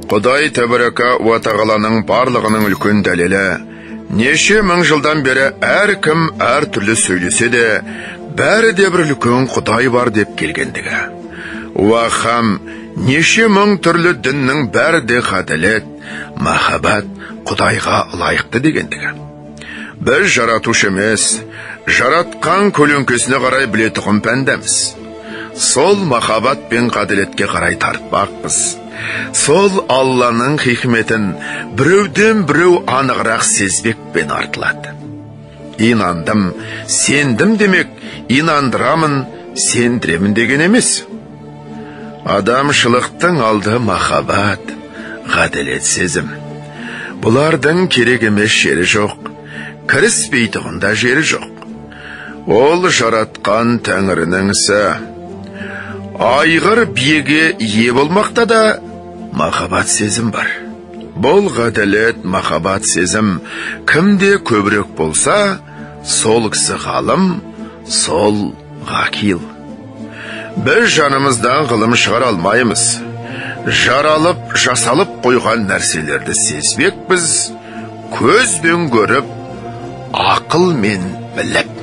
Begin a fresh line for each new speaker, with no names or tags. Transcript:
Құдай тәбәрәка ва тағаланың барлығының үлкен дәлелі. Неше мың жылдан бері әркім әр түрлі сөйлесе де, бәрі де бір үлкен Құдай бар деп келгендігі. Ва хам неше мың түрлі діннің бәрі де ғадалет, махаббат Құдайға лайықты дегендігі. Біз жаратушы емес, жаратқан көлеңкесіне қарай білетұғын пәндеміз. Сол махаббат пен ғадалетке қарай тартпақпыз. Сол Алланың хикметін біреуден біреу анығырақ сезбекпен артылады. Инандым, сендім демек, инандырамын, сендіремін деген емес. Адамшылықтың алды махаббат, ғадалет сезім. Бұлардың керек емес жері жоқ, кіріспейтұғында жері жоқ. Ол жаратқан Тәңірінің ісі. Айғыр биеге ие болмақта да махаббат сезім бар. Бұл ғадалет, махаббат сезім кімде көбірек болса, сол кісі ғалым, сол ғакил. Біз жанымыздан ғылым шығар алмаймыз. Жаралып, жасалып қойған нәрселерді сезбек біз, көзбен көріп, ақылмен біліп.